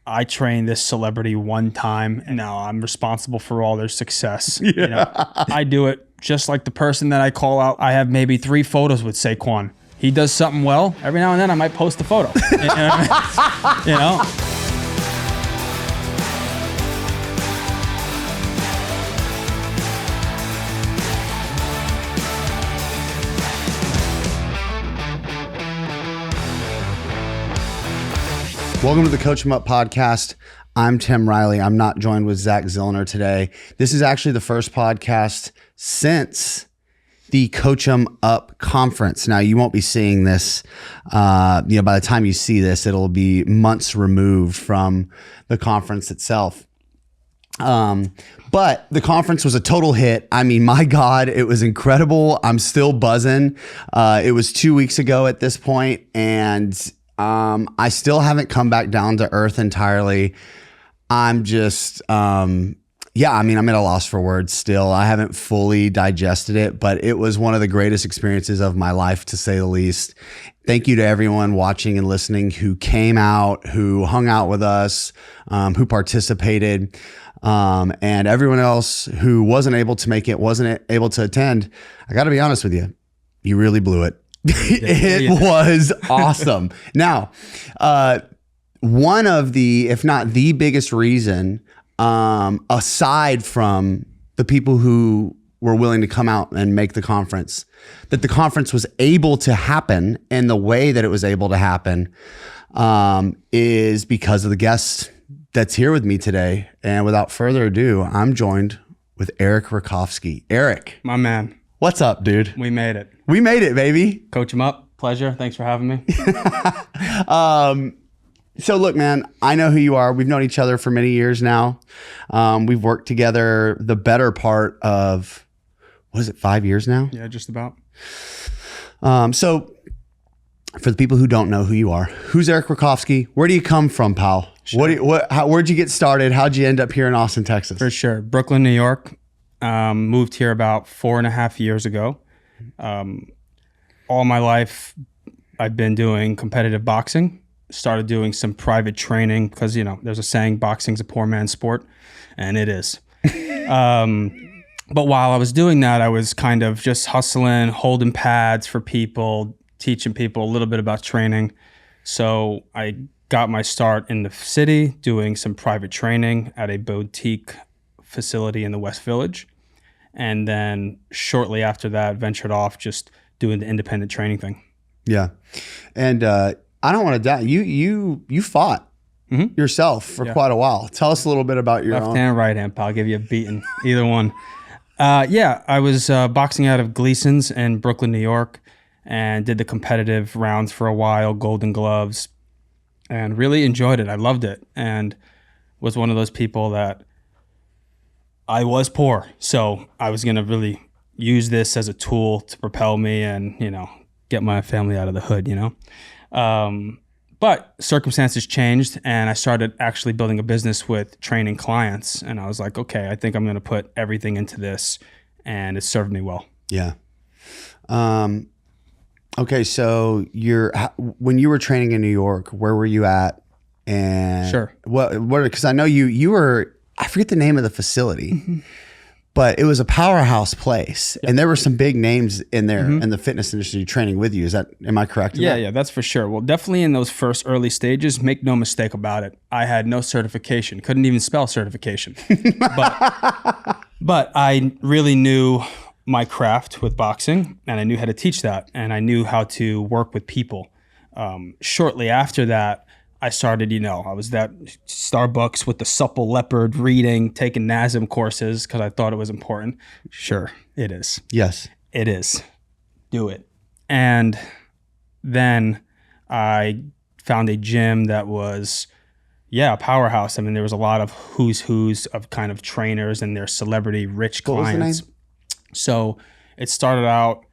I trained this celebrity one time and now I'm responsible for all their success. Yeah. You know, I do it just like the person that I call out. I have maybe 3 photos with Saquon. He does something well. Every now and then I might post a photo. You know? Welcome to the Coach 'em Up podcast. I'm Tim Riley. I'm not joined with Zach Zillner today. This is actually the first podcast since the Coach 'em Up conference. Now, you won't be seeing this, by the time you see this, it'll be months removed from the conference itself. But the conference was a total hit. I mean, my God, it was incredible. I'm still buzzing. It was 2 weeks ago at this point, and I still haven't come back down to earth entirely. I'm just, I'm at a loss for words still. I haven't fully digested it, but it was one of the greatest experiences of my life, to say the least. Thank you to everyone watching and listening who came out, who hung out with us, who participated, and everyone else who wasn't able to make it, wasn't able to attend. I got to be honest with you. You really blew it. It was awesome. Now, one of the, if not the biggest reason, aside from the people who were willing to come out and make the conference, that the conference was able to happen in the way that it was able to happen, is because of the guest that's here with me today. And without further ado, I'm joined with Eric Rakofsky. Eric. My man. What's up, dude? We made it. We made it, baby. Coach 'em Up. Pleasure. Thanks for having me. So look, man, I know who you are. We've known each other for many years now. We've worked together the better part of, 5 years now? Yeah, just about. So for the people who don't know who you are, who's Eric Rakofsky? Where do you come from, pal? Sure. Where'd you get started? How'd you end up here in Austin, Texas? For sure. Brooklyn, New York. Moved here about 4.5 years ago. All my life, I've been doing competitive boxing. Started doing some private training because, there's a saying, boxing's a poor man's sport, and it is. But while I was doing that, I was kind of just hustling, holding pads for people, teaching people a little bit about training. So I got my start in the city doing some private training at a boutique facility in the West Village. And then shortly after that, ventured off just doing the independent training thing. Yeah. And I don't want to doubt you fought yourself for quite a while. Tell us a little bit about your left hand, right hand, pal. I'll give you a beating, either one. I was boxing out of Gleason's in Brooklyn, New York, and did the competitive rounds for a while, Golden Gloves, and really enjoyed it. I loved it, and was one of those people that I was poor, so I was going to really use this as a tool to propel me and, get my family out of the hood, But circumstances changed, and I started actually building a business with training clients. And I was like, okay, I think I'm going to put everything into this, and it served me well. Yeah. Okay, so when you were training in New York, where were you at? And sure. What? Because I know you were. I forget the name of the facility, but it was a powerhouse place, and there were some big names in there in the fitness industry training with you. Am I correct? Yeah, that's for sure. Well, definitely in those first early stages, make no mistake about it, I had no certification, couldn't even spell certification, but I really knew my craft with boxing, and I knew how to teach that, and I knew how to work with people. Shortly after that, I started, I was at Starbucks with the supple leopard reading, taking NASM courses because I thought it was important. Sure, it is. Yes. It is. Do it. And then I found a gym that was, a powerhouse. I mean, there was a lot of who's of kind of trainers and their celebrity rich clients. What was the name? So it started out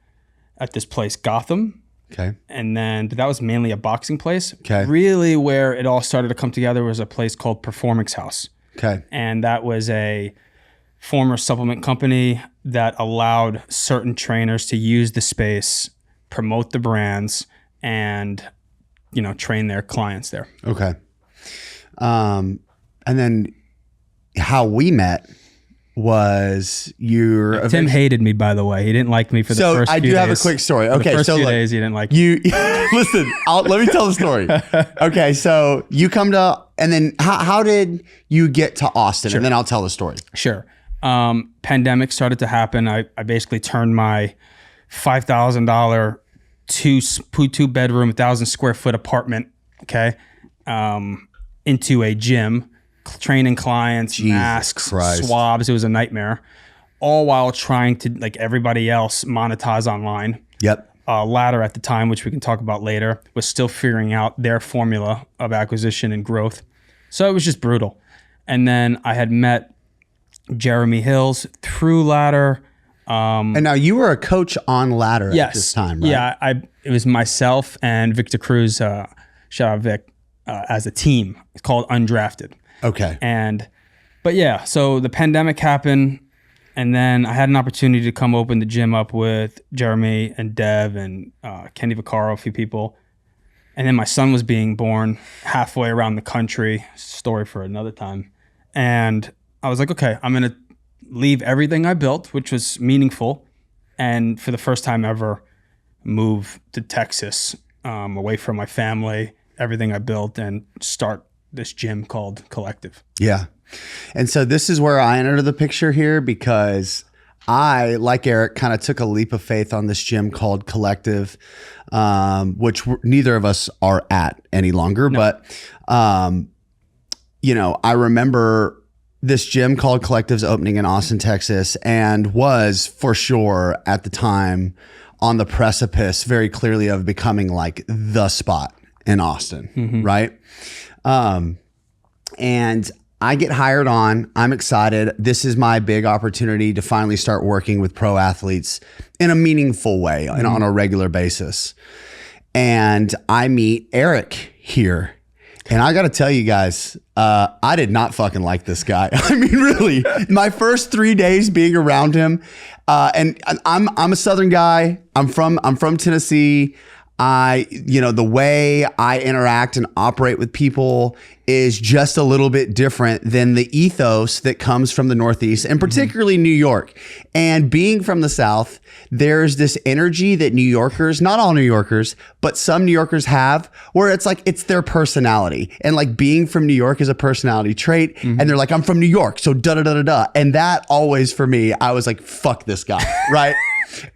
at this place, Gotham. Okay. And then that was mainly a boxing place. Okay. Really where it all started to come together was a place called Performance House. Okay. And that was a former supplement company that allowed certain trainers to use the space, promote the brands, and, train their clients there. Okay. And then how we met was Tim hated me, by the way. He didn't like me for the first few days. So I do have a quick story. Okay, the first so few look, days he didn't like you. Listen, let me tell the story. Okay, so you come to, and then how did you get to Austin? Sure. And then I'll tell the story. Sure. Pandemic started to happen. I basically turned my $5,000 two bedroom, 1,000 square foot apartment, okay, into a gym, training clients, Jesus masks, Christ. swabs. It was a nightmare, all while trying to, like everybody else, monetize online. Yep. Ladder at the time, which we can talk about later, was still figuring out their formula of acquisition and growth. So it was just brutal. And then I had met Jeremy Hills through Ladder. And now you were a coach on Ladder at this time, right? Yeah, it was myself and Victor Cruz, shout out Vic, as a team. It's called Undrafted. Okay. But yeah, so the pandemic happened, and then I had an opportunity to come open the gym up with Jeremy and Dev and Kenny Vaccaro, a few people. And then my son was being born halfway around the country. Story for another time. And I was like, okay, I'm going to leave everything I built, which was meaningful, and for the first time ever, move to Texas, away from my family, everything I built, and start this gym called Kollective. Yeah. And so this is where I enter the picture here, because I, like Eric, kind of took a leap of faith on this gym called Kollective, which neither of us are at any longer. No. But, I remember this gym called Kollective's opening in Austin, Texas, and was for sure at the time on the precipice very clearly of becoming like the spot in Austin, right? And I get hired on. I'm excited. This is my big opportunity to finally start working with pro athletes in a meaningful way and on a regular basis. And I meet Eric here. And I got to tell you guys, I did not fucking like this guy. I mean, really, my first 3 days being around him, and I'm a Southern guy. I'm from Tennessee. The way I interact and operate with people is just a little bit different than the ethos that comes from the Northeast, and particularly New York. And being from the South, there's this energy that New Yorkers, not all New Yorkers, but some New Yorkers have, where it's like, it's their personality. And like being from New York is a personality trait. And they're like, I'm from New York, so da da da da da. And that always, for me, I was like, fuck this guy, right?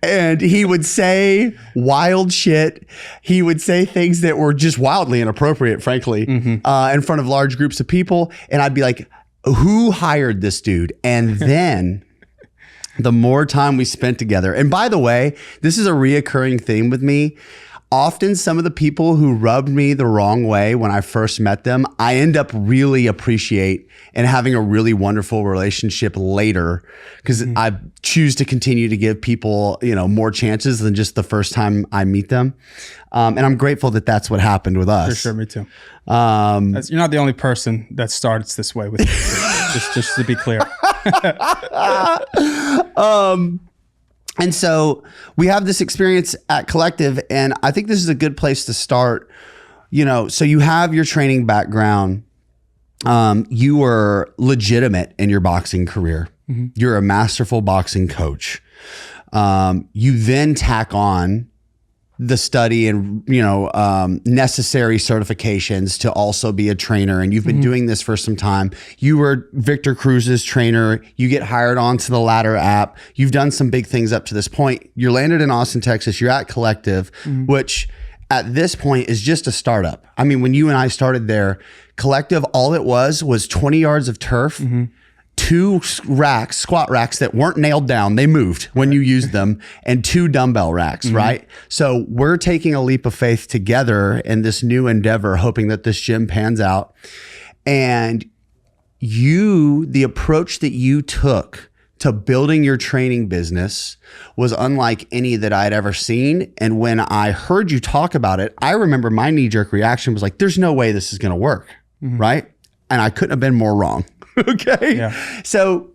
And he would say wild shit. He would say things that were just wildly inappropriate, frankly, in front of large groups of people. And I'd be like, who hired this dude? And then the more time we spent together, and by the way, this is a reoccurring theme with me. Often some of the people who rubbed me the wrong way when I first met them, I end up really appreciate and having a really wonderful relationship later, because I choose to continue to give people, more chances than just the first time I meet them. And I'm grateful that that's what happened with us. For sure, me too. You're not the only person that starts this way with me. just to be clear. And so we have this experience at Kollective, and I think this is a good place to start. So you have your training background. You were legitimate in your boxing career. You're a masterful boxing coach. You then tack on the study and, necessary certifications to also be a trainer. And you've been doing this for some time. You were Victor Cruz's trainer. You get hired onto the Ladder app. You've done some big things up to this point. You're landed in Austin, Texas. You're at Kollective, which at this point is just a startup. I mean, when you and I started there, Kollective, all it was 20 yards of turf, 2 squat racks that weren't nailed down. They moved when you used them, and 2 dumbbell racks, right? So we're taking a leap of faith together in this new endeavor, hoping that this gym pans out. And the approach that you took to building your training business was unlike any that I'd ever seen. And when I heard you talk about it, I remember my knee-jerk reaction was like, there's no way this is going to work, right? And I couldn't have been more wrong. Okay. Yeah. So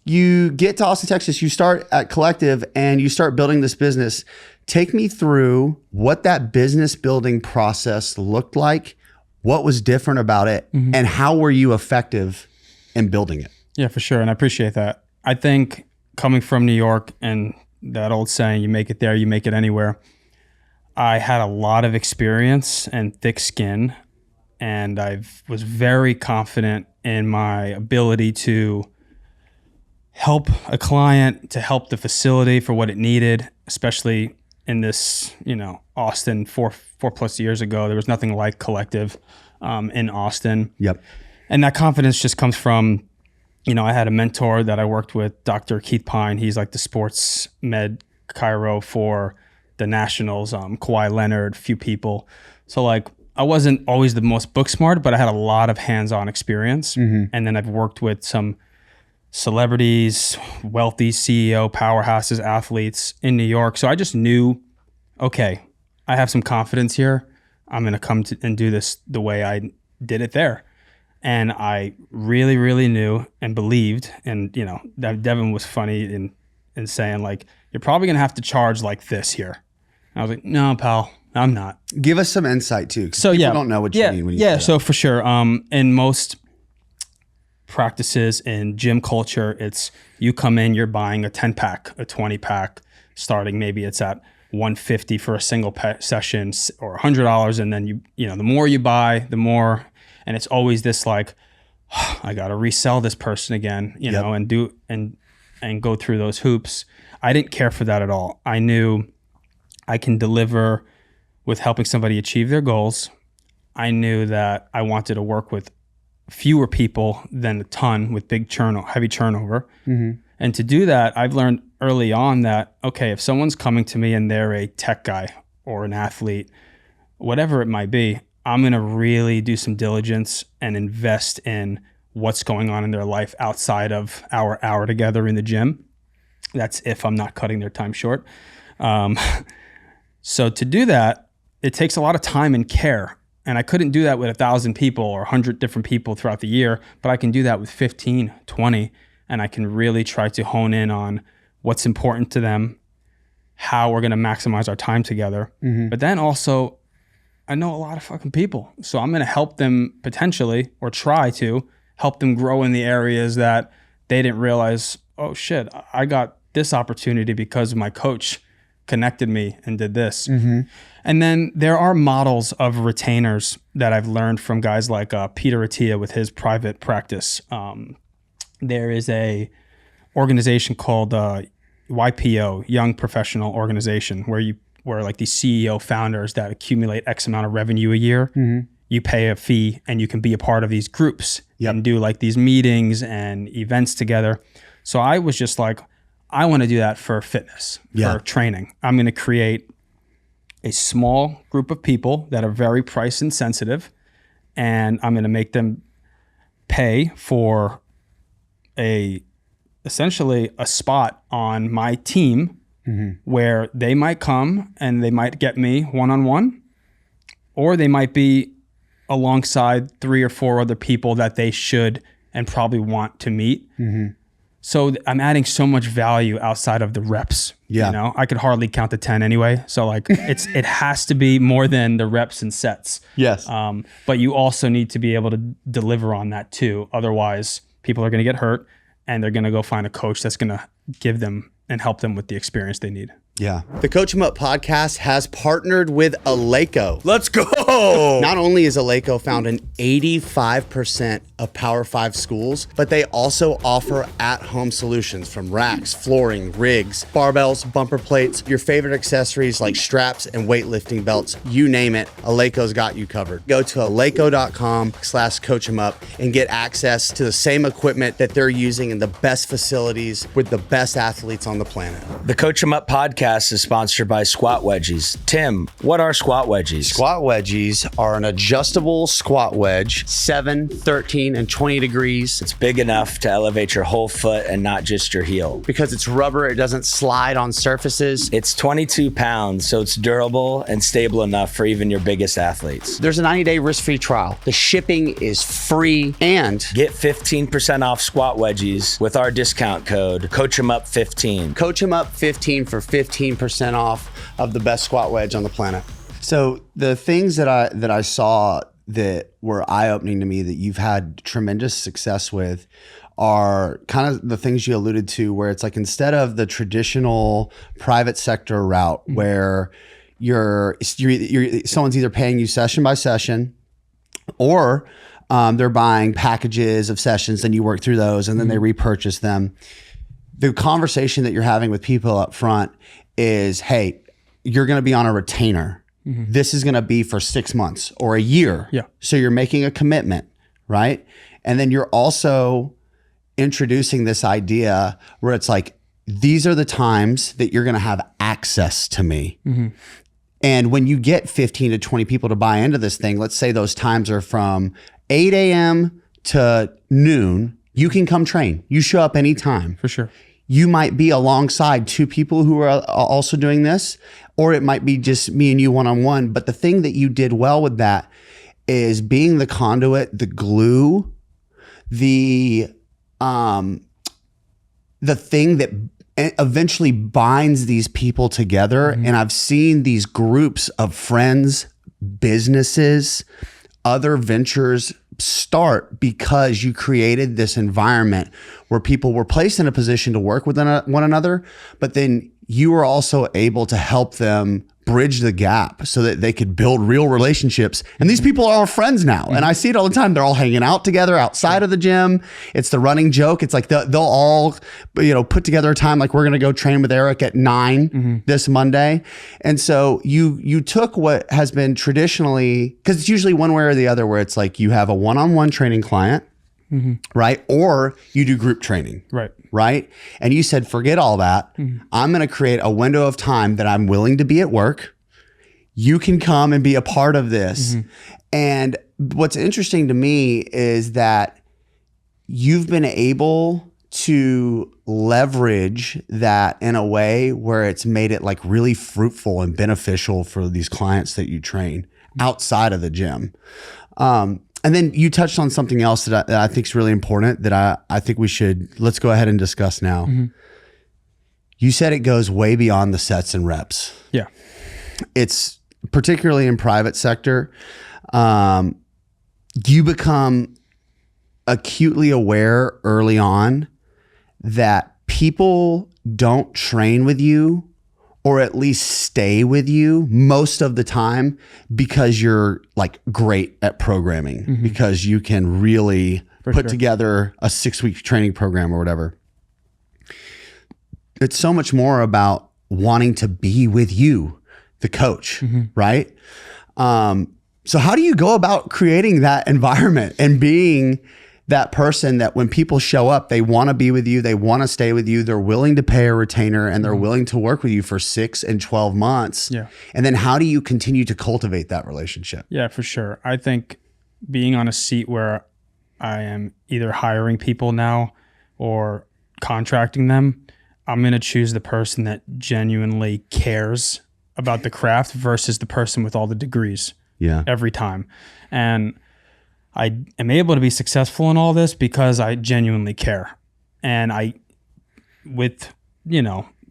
you get to Austin, Texas, you start at Kollective and you start building this business. Take me through what that business building process looked like, What was different about it? And how were you effective in building it? Yeah, for sure. And I appreciate that. I think coming from New York and that old saying, you make it there, you make it anywhere. I had a lot of experience and thick skin, and I was very confident in my ability to help a client, to help the facility for what it needed, especially in this, Austin, four plus years ago. There was nothing like Kollective in Austin. Yep. And that confidence just comes from, I had a mentor that I worked with, Dr. Keith Pine. He's like the sports med chiro for the Nationals, Kawhi Leonard, few people. So like, I wasn't always the most book smart, but I had a lot of hands-on experience. And then I've worked with some celebrities, wealthy CEO powerhouses, athletes in New York. So I just knew, okay, I have some confidence here. I'm going to come and do this the way I did it there. And I really, really knew and believed. And, that Devin was funny in saying like, you're probably going to have to charge like this here. And I was like, no, pal, I'm not. Give us some insight too. So people don't know what you mean when you say that. So for sure. In most practices in gym culture, it's you come in, you're buying a 10 pack, a 20 pack, starting maybe it's at $150 for a single session or $100. And then the more you buy, the more, and it's always this like, I got to resell this person again, and do, and go through those hoops. I didn't care for that at all. I knew I can deliver with helping somebody achieve their goals. I knew that I wanted to work with fewer people than a ton with heavy turnover. And to do that, I've learned early on that, okay, if someone's coming to me and they're a tech guy or an athlete, whatever it might be, I'm going to really do some diligence and invest in what's going on in their life outside of our hour together in the gym. That's if I'm not cutting their time short. So to do that, it takes a lot of time and care. And I couldn't do that with 1,000 people or 100 different people throughout the year, but I can do that with 15, 20, and I can really try to hone in on what's important to them, how we're going to maximize our time together. But then also, I know a lot of fucking people. So I'm going to help them potentially, or try to help them grow in the areas that they didn't realize, oh shit, I got this opportunity because my coach connected me and did this. And then there are models of retainers that I've learned from guys like Peter Attia with his private practice. There is a organization called YPO, Young Professional Organization, where like these CEO founders that accumulate X amount of revenue a year, you pay a fee and you can be a part of these groups and do like these meetings and events together. So I was just like, I want to do that for fitness, for training. I'm going to create a small group of people that are very price insensitive, and I'm going to make them pay for essentially a spot on my team where they might come and they might get me one-on-one, or they might be alongside 3 or 4 other people that they should and probably want to meet. So I'm adding so much value outside of the reps. I could hardly count to 10 anyway. So like it has to be more than the reps and sets. Yes. But you also need to be able to deliver on that too. Otherwise, people are going to get hurt and they're going to go find a coach that's going to give them and help them with the experience they need. Yeah. The Coach 'em Up podcast has partnered with Eleiko. Let's go. Not only is Eleiko found in 85% of Power 5 schools, but they also offer at-home solutions from racks, flooring, rigs, barbells, bumper plates, your favorite accessories like straps and weightlifting belts, you name it, Eleiko's got you covered. Go to eleiko.com/coachemup and get access to the same equipment that they're using in the best facilities with the best athletes on the planet. The Coach 'em Up podcast is sponsored by Squat Wedgies. Tim, what are Squat Wedgies? Squat Wedgies are an adjustable squat wedge, 7, 13, and 20 degrees. It's big enough to elevate your whole foot and not just your heel. Because it's rubber, it doesn't slide on surfaces. It's 22 pounds, so it's durable and stable enough for even your biggest athletes. There's a 90-day risk-free trial. The shipping is free, and get 15% off Squat Wedgies with our discount code CoachEmUp15. CoachEmUp15 for 15% off of the best squat wedge on the planet. So the things that I saw that were eye-opening to me that you've had tremendous success with are kind of the things you alluded to, where it's like instead of the traditional private sector route where you're someone's either paying you session by session, or they're buying packages of sessions and you work through those and then they repurchase them. The conversation that you're having with people up front is, hey, you're going to be on a retainer. This is going to be for 6 months or a year. Yeah. So you're making a commitment, right? And then you're also introducing this idea where it's like, these are the times that you're going to have access to me. And when you get 15 to 20 people to buy into this thing, let's say those times are from 8 a.m. to noon, you can come train. You show up anytime. For sure. You might be alongside 2 people who are also doing this, or it might be just me and you one-on-one. But the thing that you did well with that is being the conduit, the glue, the thing that eventually binds these people together. And I've seen these groups of friends, businesses, other ventures start because you created this environment where people were placed in a position to work with one another, but then you were also able to help them bridge the gap so that they could build real relationships. And these people are our friends now. And I see it all the time. They're all hanging out together outside of the gym. It's the running joke. It's like they'll all, put together a time like we're going to go train with Eric at 9 this Monday. And so you took what has been traditionally, because it's usually one way or the other, where it's like you have a one-on-one training client, right? Or you do group training. Right. And you said, forget all that. I'm going to create a window of time that I'm willing to be at work. You can come and be a part of this. And what's interesting to me is that you've been able to leverage that in a way where it's made it like really fruitful and beneficial for these clients that you train outside of the gym. And then you touched on something else that I think is really important that I think let's go ahead and discuss now. You said it goes way beyond the sets and reps. Yeah. It's particularly in private sector. You become acutely aware early on that people don't train with you, or at least stay with you most of the time, because you're like great at programming, because you can really put together a 6-week training program or whatever. It's so much more about wanting to be with you, the coach, right? So how do you go about creating that environment and being that person that when people show up, they want to be with you, they want to stay with you, they're willing to pay a retainer, and they're willing to work with you for 6 and 12 months. Yeah. And then how do you continue to cultivate that relationship? Yeah, for sure. I think being on a seat where I am either hiring people now or contracting them, I'm going to choose the person that genuinely cares about the craft versus the person with all the degrees. Yeah. Every time. And I am able to be successful in all this because I genuinely care. And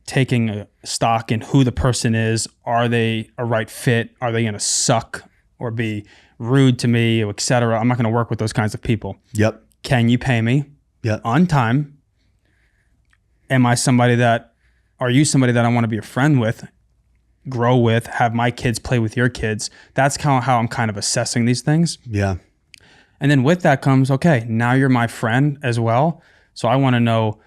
taking a stock in who the person is, are they a right fit? Are they going to suck or be rude to me, etc.? I'm not going to work with those kinds of people. Yep. Can you pay me on time? Are you somebody that I want to be a friend with, grow with, have my kids play with your kids? That's how I'm kind of assessing these things. Yeah. And then with that comes, okay, now you're my friend as well. So I want to know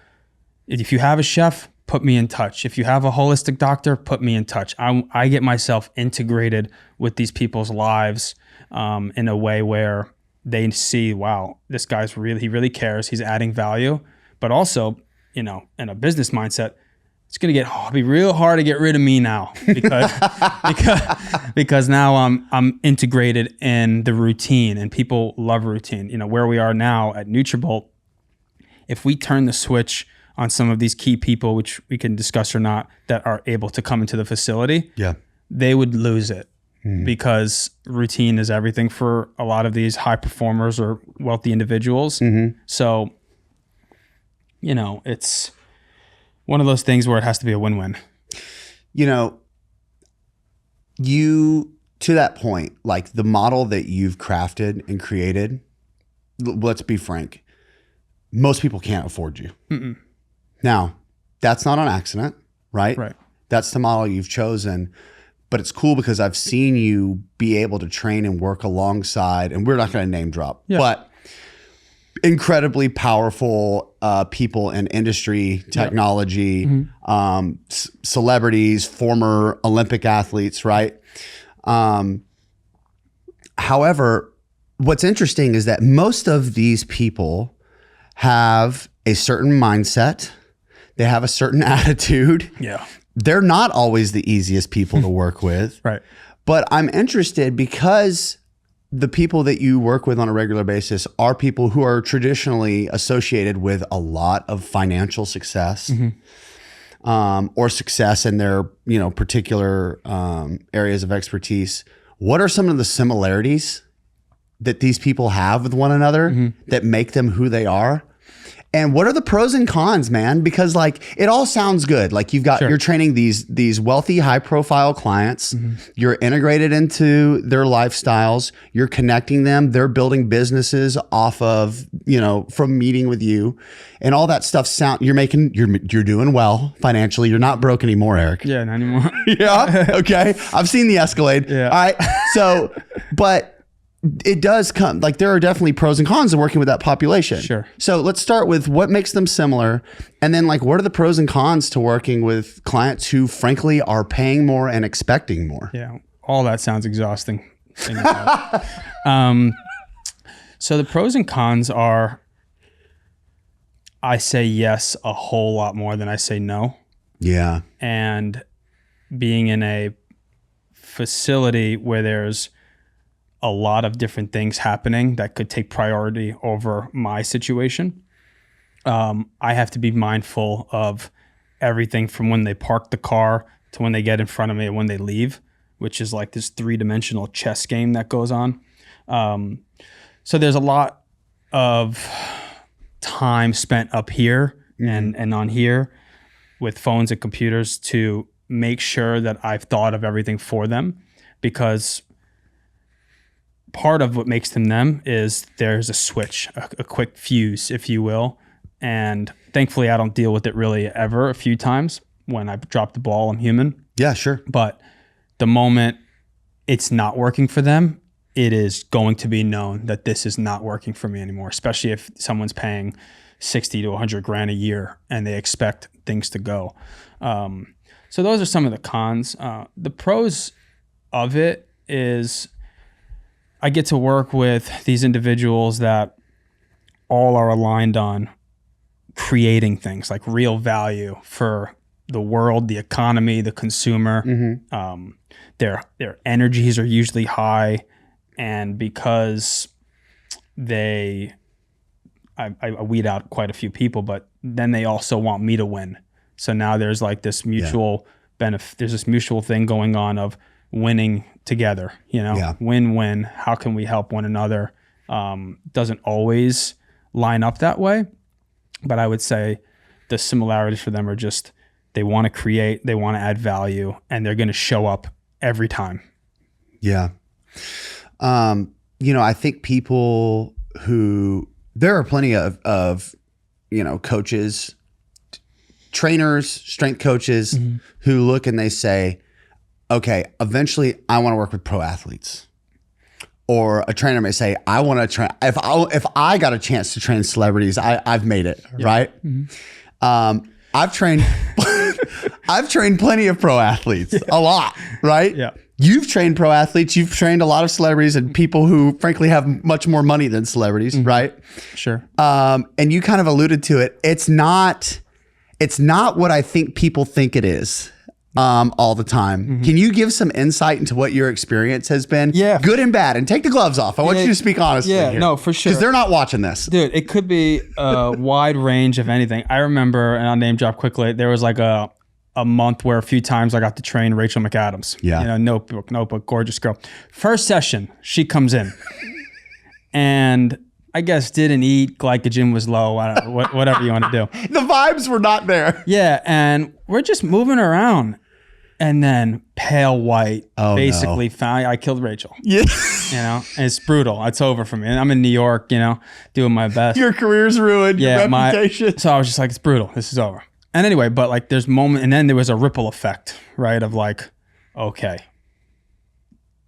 if you have a chef, put me in touch. If you have a holistic doctor, put me in touch. I get myself integrated with these people's lives in a way where they see, wow, this guy's he really cares. He's adding value. But also, in a business mindset, it's going to be real hard to get rid of me now because now I'm integrated in the routine, and people love routine. Where we are now at Nutrabolt, if we turn the switch on some of these key people, which we can discuss or not, that are able to come into the facility, they would lose it because routine is everything for a lot of these high performers or wealthy individuals. So, it's one of those things where it has to be a win-win. You to that point, like the model that you've crafted and created, let's be frank, most people can't afford you. Mm-mm. Now, that's not an accident, right? Right. That's the model you've chosen. But it's cool because I've seen you be able to train and work alongside, and we're not going to name drop, but incredibly powerful people in industry, technology, celebrities, former Olympic athletes, right? However, what's interesting is that most of these people have a certain mindset. They have a certain attitude. Yeah. They're not always the easiest people to work with. Right. But I'm interested because the people that you work with on a regular basis are people who are traditionally associated with a lot of financial success, or success in their, particular areas of expertise. What are some of the similarities that these people have with one another that make them who they are? And what are the pros and cons, man? Because like it all sounds good. Like you're training these wealthy, high profile clients. You're integrated into their lifestyles. You're connecting them. They're building businesses off of, from meeting with you, and all that stuff. You're doing well financially. You're not broke anymore, Eric. Yeah, not anymore. Yeah. Okay. I've seen the Escalade. Yeah. All right. So, but it does come, like there are definitely pros and cons of working with that population. Sure. So let's start with what makes them similar. And then like, what are the pros and cons to working with clients who frankly are paying more and expecting more? Yeah. All that sounds exhausting. So the pros and cons are, I say yes a whole lot more than I say no. Yeah. And being in a facility where there's a lot of different things happening that could take priority over my situation. I have to be mindful of everything from when they park the car to when they get in front of me and when they leave, which is like this 3-dimensional chess game that goes on. So there's a lot of time spent up here and on here with phones and computers to make sure that I've thought of everything for them, because part of what makes them them is there's a switch, a quick fuse, if you will. And thankfully, I don't deal with it really ever. A few times when I drop the ball, I'm human. Yeah, sure. But the moment it's not working for them, it is going to be known that this is not working for me anymore, especially if someone's paying 60 to 100 grand a year and they expect things to go. So those are some of the cons. The pros of it is I get to work with these individuals that all are aligned on creating things like real value for the world, the economy, the consumer. Their energies are usually high, and because I weed out quite a few people, but then they also want me to win. So now there's like this mutual benefit. There's this mutual thing going on of winning together, win-win. How can we help one another? Doesn't always line up that way, but I would say the similarities for them are just they want to create, they want to add value, and they're going to show up every time. Yeah. I think people there are plenty of coaches, trainers, strength coaches who look and they say, okay, eventually I want to work with pro athletes. Or a trainer may say, I want to train, if I got a chance to train celebrities, I've made it, right? I've trained plenty of pro athletes, a lot, right? Yeah. You've trained pro athletes, you've trained a lot of celebrities and people who frankly have much more money than celebrities, right? Sure. And you kind of alluded to it. It's not what I think people think it is. All the time. Can you give some insight into what your experience has been? Yeah. Good and bad. And take the gloves off. I want you to speak honestly. Yeah, here. no, for sure. Because they're not watching this. Dude, it could be a wide range of anything. I remember, and I'll name drop quickly, there was like a month where a few times I got to train Rachel McAdams. Yeah. Notebook, gorgeous girl. First session, she comes in. And I guess didn't eat, glycogen was low, I don't know, whatever you want to do. The vibes were not there. Yeah, and we're just moving around. and then pale white. Oh, basically found I killed Rachel. Yeah. You know, and it's brutal. It's over for me. And I'm in New York, you know, doing my best. Your career's ruined. Yeah, your reputation. so I was just like, it's brutal. This is over. And anyway, but like there's moment, and then there was a ripple effect, right? Of like, okay,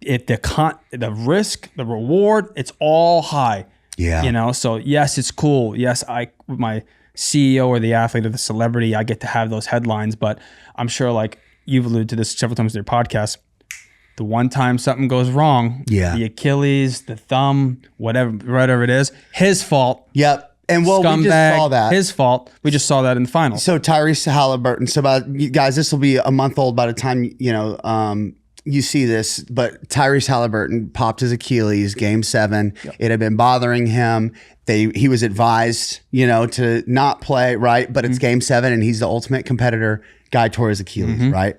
the risk, the reward, it's all high. Yeah. You know, so yes, it's cool. Yes, my CEO or the athlete or the celebrity, I get to have those headlines, but I'm sure like you've alluded to this several times in your podcast. The one time something goes wrong, the Achilles, the thumb, whatever it is, his fault. Yep. And well, we just saw that. His fault. We just saw that in the finals. So Tyrese Halliburton. So guys, this will be a month old by the time you see this. But Tyrese Halliburton popped his Achilles, Game 7. Yep. It had been bothering him. He was advised, to not play, right? But it's Game 7, and he's the ultimate competitor. Guy tore his Achilles, right?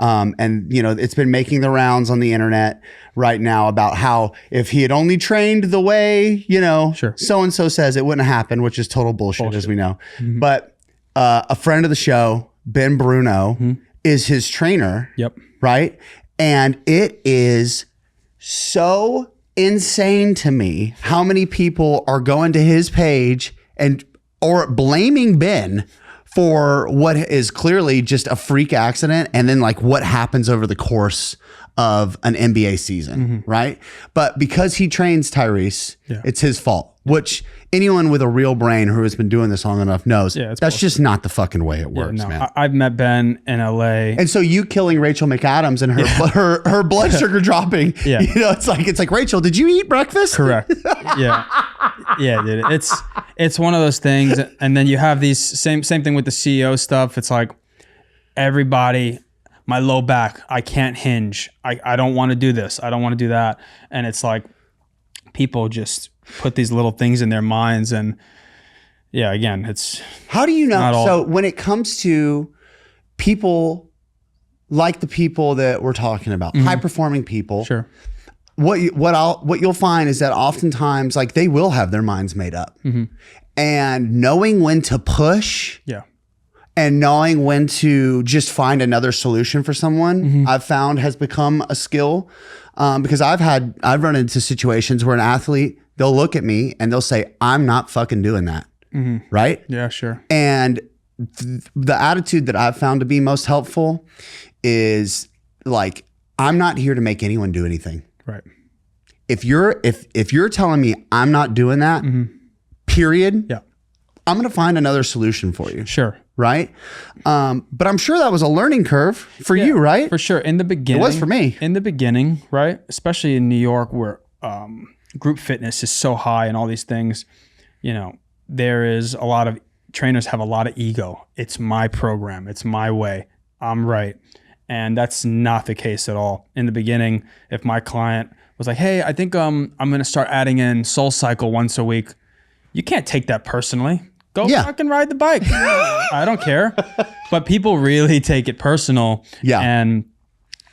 And it's been making the rounds on the internet right now about how if he had only trained the way, so-and-so says, it wouldn't have happened, which is total bullshit. As we know. But a friend of the show, Ben Bruno, is his trainer, right? And it is so insane to me how many people are going to his page or blaming Ben for what is clearly just a freak accident, and then like what happens over the course of an NBA season, right? But because he trains Tyrese, it's his fault, which anyone with a real brain who has been doing this long enough knows that's just not the fucking way it works, man. I've met Ben in LA. And so you killing Rachel McAdams and her blood sugar dropping, it's like, Rachel, did you eat breakfast? Correct. Yeah, dude. It's one of those things. And then you have these same thing with the CEO stuff. It's like everybody, my low back, I can't hinge. I don't want to do this. I don't want to do that. And it's like people just put these little things in their minds. And again, it's how do you know? So when it comes to people like the people that we're talking about, high performing people, sure. What you'll find is that oftentimes like they will have their minds made up, and knowing when to push, and knowing when to just find another solution for someone, I've found has become a skill, because I've run into situations where an athlete, they'll look at me and they'll say, "I'm not fucking doing that," right? Yeah, sure. And the attitude that I've found to be most helpful is like, I'm not here to make anyone do anything. Right. If you're telling me I'm not doing that, period, I'm going to find another solution for you. Sure. Right. But I'm sure that was a learning curve for you, right? For sure. In the beginning. It was for me. In the beginning, right? Especially in New York where group fitness is so high and all these things, there is a lot of trainers have a lot of ego. It's my program. It's my way. I'm right. And that's not the case at all. In the beginning, if my client was like, hey, I think I'm going to start adding in Soul Cycle once a week, you can't take that personally. Go fucking ride the bike. I don't care. But people really take it personal. Yeah. And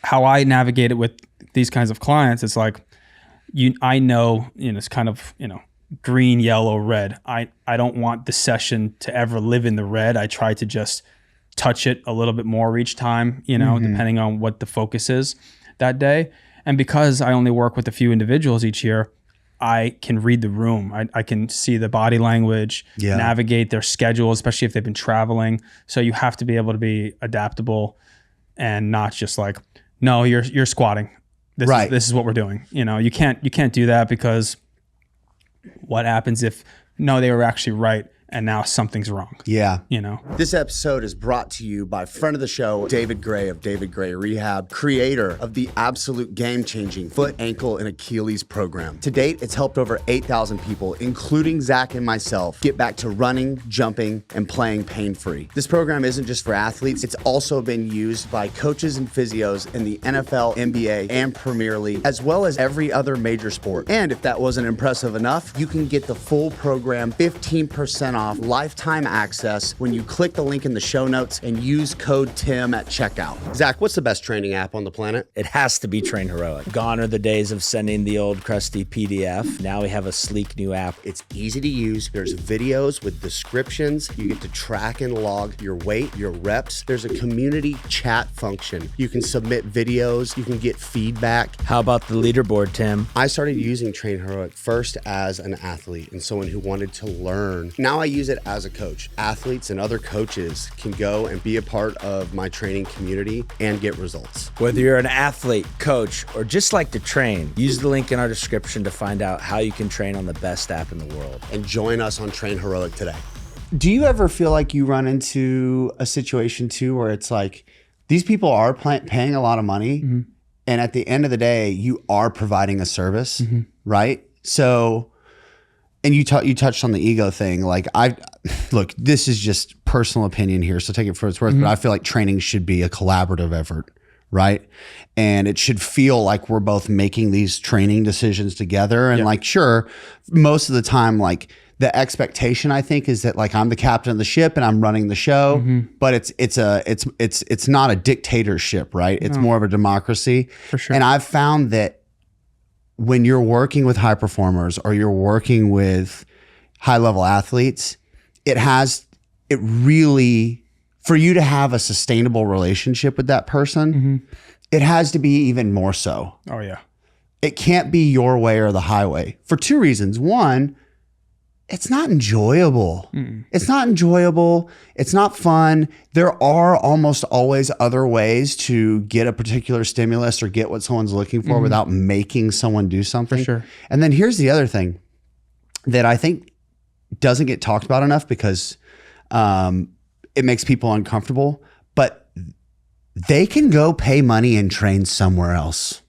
how I navigate it with these kinds of clients, it's like, I know, it's kind of, green, yellow, red. I don't want the session to ever live in the red. I try to just touch it a little bit more each time, depending on what the focus is that day. And because I only work with a few individuals each year, I can read the room. I can see the body language, navigate their schedule, especially if they've been traveling. So you have to be able to be adaptable and not just like, no, you're squatting. This is what we're doing. You can't do that, because what happens if they were actually right and now something's wrong? Yeah. This episode is brought to you by friend of the show, David Gray of David Gray Rehab, creator of the absolute game-changing foot, ankle, and Achilles program. To date, it's helped over 8,000 people, including Zach and myself, get back to running, jumping, and playing pain-free. This program isn't just for athletes. It's also been used by coaches and physios in the NFL, NBA, and Premier League, as well as every other major sport. And if that wasn't impressive enough, you can get the full program 15% off off, lifetime access when you click the link in the show notes and use code TIM at checkout. Zach, what's the best training app on the planet? It has to be Train Heroic. Gone are the days of sending the old crusty PDF. Now we have a sleek new app. It's easy to use. There's videos with descriptions. You get to track and log your weight, your reps. There's a community chat function. You can submit videos. You can get feedback. How about the leaderboard, Tim? I started using Train Heroic first as an athlete and someone who wanted to learn. Now I use it as a coach. Athletes and other coaches can go and be a part of my training community and get results. Whether you're an athlete, coach, or just like to train, use the link in our description to find out how you can train on the best app in the world. And join us on Train Heroic today. Do you ever feel like you run into a situation too where it's like these people are paying a lot of money, and at the end of the day, you are providing a service, right? So, and you touched on the ego thing. Like look, this is just personal opinion here, so take it for its worth. But I feel like training should be a collaborative effort, right? And it should feel like we're both making these training decisions together. And like, sure, most of the time, like the expectation I think is that like I'm the captain of the ship and I'm running the show, but it's not a dictatorship, right? It's more of a democracy. For sure. And I've found that when you're working with high performers or you're working with high level athletes, it really, for you to have a sustainable relationship with that person, it has to be even more so. Oh yeah. It can't be your way or the highway for two reasons. One, it's not enjoyable. It's not enjoyable. It's not fun. There are almost always other ways to get a particular stimulus or get what someone's looking for without making someone do something. For sure. And then here's the other thing that I think doesn't get talked about enough because it makes people uncomfortable, but they can go pay money and train somewhere else.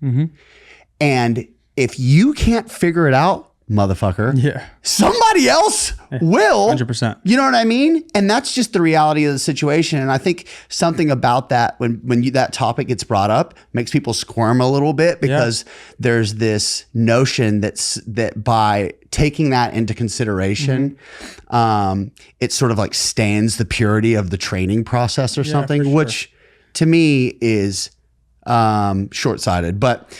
And if you can't figure it out, motherfucker, somebody else will. 100%. You know what I mean? And that's just the reality of the situation. And I think something about that when that topic gets brought up makes people squirm a little bit because there's this notion that by taking that into consideration, it sort of like stands the purity of the training process or something, for sure. which to me is short-sighted. But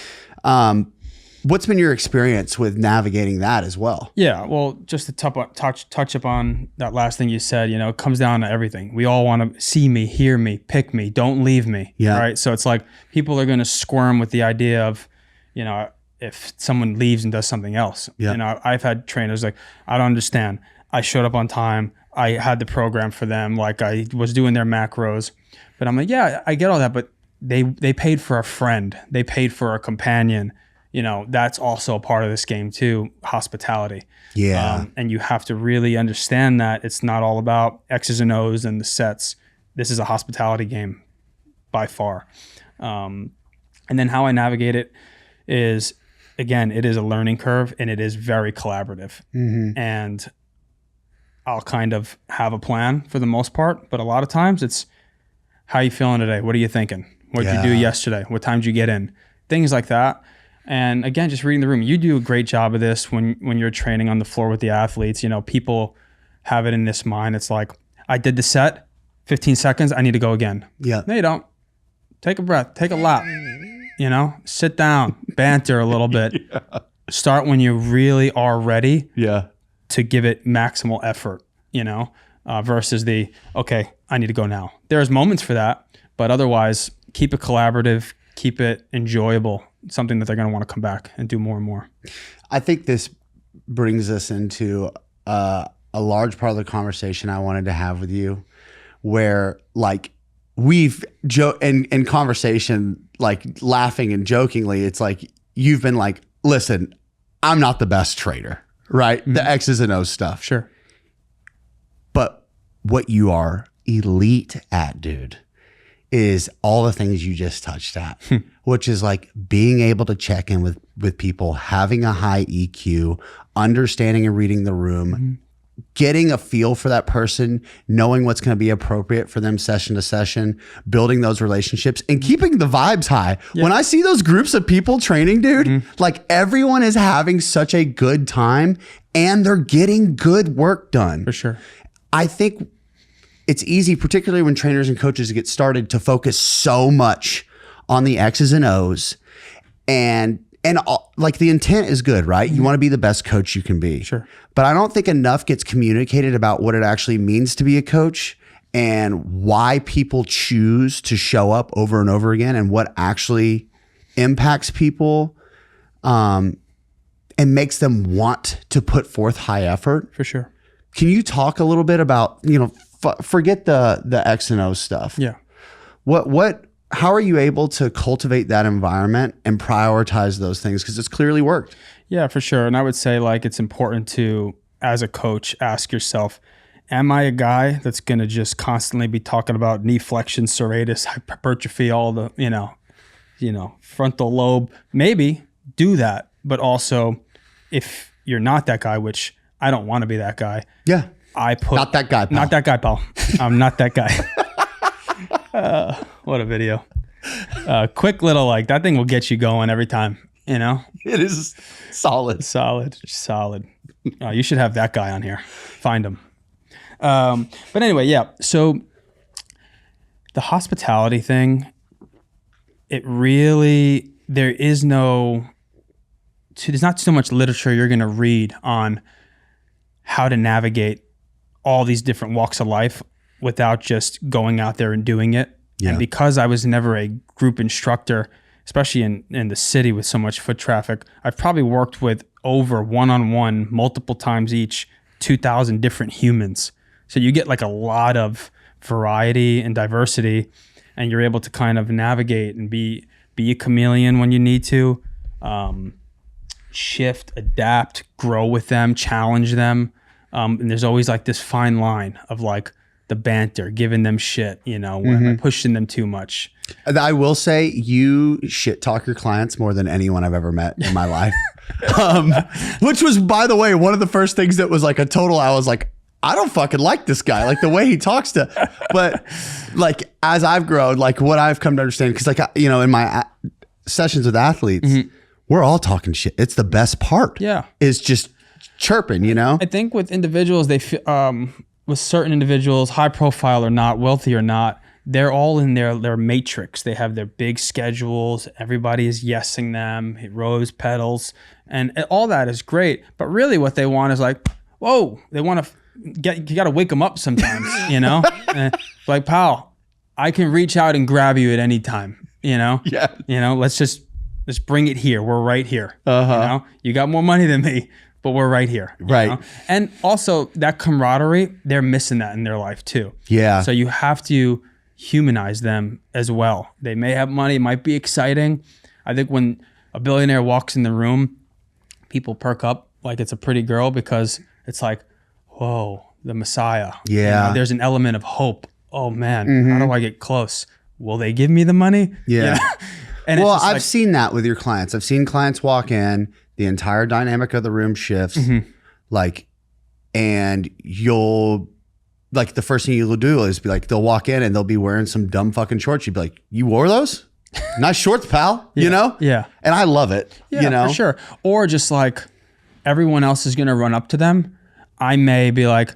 what's been your experience with navigating that as well? Yeah, well, just to touch upon that last thing you said, you know, it comes down to everything. We all want to see me, hear me, pick me, don't leave me. Yeah. Right. So it's like people are going to squirm with the idea of, you know, if someone leaves and does something else. Yeah. You know, I've had trainers like, I don't understand. I showed up on time. I had the program for them. Like I was doing their macros. But I'm like, yeah, I get all that. But they paid for a friend. They paid for a companion. You know, that's also a part of this game too, hospitality. Yeah. And you have to really understand that it's not all about X's and O's and the sets. This is a hospitality game by far. And then how I navigate it is, again, it is a learning curve and it is very collaborative. And I'll kind of have a plan for the most part, but a lot of times it's, how you feeling today? What are you thinking? What did you do yesterday? What time did you get in? Things like that. And again, just reading the room. You do a great job of this when you're training on the floor with the athletes. You know, people have it in this mind. It's like, I did the set, 15 seconds, I need to go again. Yeah. No, you don't. Take a breath, take a lap, you know, sit down, banter a little bit. Start when you really are ready to give it maximal effort, you know, versus the, okay, I need to go now. There's moments for that, but otherwise keep it collaborative, keep it enjoyable, something that they're going to want to come back and do more and more. I think this brings us into a large part of the conversation I wanted to have with you, where like we've in conversation, like laughing and jokingly, it's like you've been like, listen, I'm not the best trader, right? The X's and O's stuff. Sure. But what you are elite at, dude, is all the things you just touched at, which is like being able to check in with people, having a high EQ, understanding and reading the room, getting a feel for that person, knowing what's going to be appropriate for them session to session, building those relationships and keeping the vibes high. Yeah. When I see those groups of people training, dude, like everyone is having such a good time and they're getting good work done. For sure. I think it's easy, particularly when trainers and coaches get started, to focus so much on the X's and O's, and all, like the intent is good, right? You want to be the best coach you can be. Sure. But I don't think enough gets communicated about what it actually means to be a coach and why people choose to show up over and over again and what actually impacts people and makes them want to put forth high effort. For sure. Can you talk a little bit about, forget the X and O stuff. Yeah. How are you able to cultivate that environment and prioritize those things? Because it's clearly worked. Yeah, for sure. And I would say like it's important to, as a coach, ask yourself, am I a guy that's going to just constantly be talking about knee flexion, serratus, hypertrophy, all the, frontal lobe? Maybe do that. But also, if you're not that guy, which I don't want to be that guy. Yeah. Not that guy, pal. Not that guy, pal. I'm not that guy. What a video. Quick little, like, that thing will get you going every time, It is solid. Solid. You should have that guy on here. Find him. But anyway, yeah. So the hospitality thing, there's not so much literature you're going to read on how to navigate all these different walks of life without just going out there and doing it. Yeah. And because I was never a group instructor, especially in the city with so much foot traffic, I've probably worked with over one-on-one multiple times each 2,000 different humans. So you get like a lot of variety and diversity, and you're able to kind of navigate and be a chameleon when you need to, shift, adapt, grow with them, challenge them. And there's always like this fine line of like the banter, giving them shit, when I'm pushing them too much. I will say you shit talk your clients more than anyone I've ever met in my life. Which was, by the way, one of the first things that was like a total, I was like, I don't fucking like this guy, like the way he talks to, but like, as I've grown, like what I've come to understand, cause like, in my sessions with athletes, we're all talking shit. It's the best part. Yeah. Is just chirping, I think with individuals, they feel, with certain individuals, high profile or not, wealthy or not, they're all in their matrix. They have their big schedules. Everybody is yesing them, rose petals, and all that is great. But really what they want is like, whoa, they want to you got to wake them up sometimes, like, pal, I can reach out and grab you at any time, Yeah. Let's bring it here. We're right here. You got more money than me, but we're right here. Right. And also that camaraderie, they're missing that in their life too. Yeah. So you have to humanize them as well. They may have money, it might be exciting. I think when a billionaire walks in the room, people perk up like it's a pretty girl, because it's like, whoa, the Messiah. Yeah. There's an element of hope. Oh man, how do I get close? Will they give me the money? Yeah. And well, I've seen that with your clients. I've seen clients walk in, the entire dynamic of the room shifts, and you'll, like, the first thing you'll do is be like, they'll walk in and they'll be wearing some dumb fucking shorts. You'd be like, you wore those? Nice shorts, pal. Yeah. And I love it. Yeah, for sure. Or just like everyone else is going to run up to them. I may be like,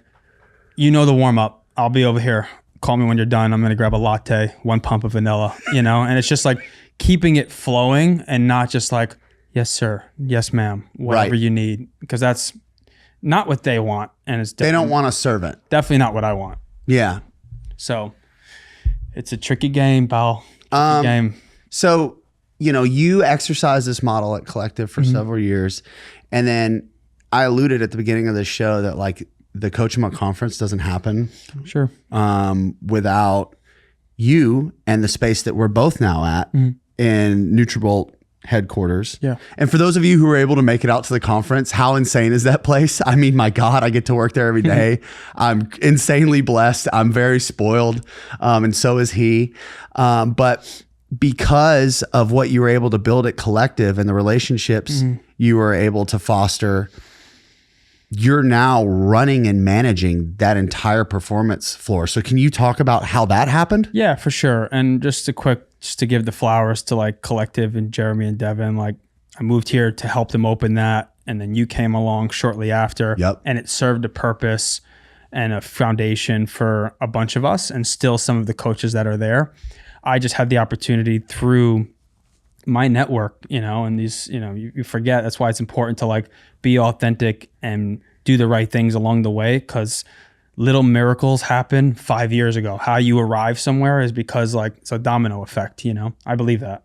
the warm up. I'll be over here. Call me when you're done. I'm going to grab a latte, 1 pump of vanilla, and it's just like keeping it flowing and not just like, yes, sir. Yes, ma'am. Whatever you need. Because that's not what they want. And they don't want a servant. Definitely not what I want. Yeah. So it's a tricky game, pal. Tricky game. So, you exercise this model at Kollective for several years. And then I alluded at the beginning of this show that like the Coach 'em Up conference doesn't happen. Sure. Without you and the space that we're both now at in Nutrabolt headquarters. Yeah. And for those of you who were able to make it out to the conference, how insane is that place? I mean, my God, I get to work there every day. I'm insanely blessed. I'm very spoiled. And so is he. But because of what you were able to build at Kollective and the relationships you were able to foster, you're now running and managing that entire performance floor. So can you talk about how that happened? Yeah, for sure. And just to give the flowers to like Kollective and Jeremy and Devin, like I moved here to help them open that. And then you came along shortly after. Yep. And it served a purpose. and a foundation for a bunch of us and still some of the coaches that are there. I just had the opportunity through my network, and these, you forget, that's why it's important to like be authentic and do the right things along the way, because little miracles happen 5 years ago. How you arrive somewhere is because like it's a domino effect, I believe that.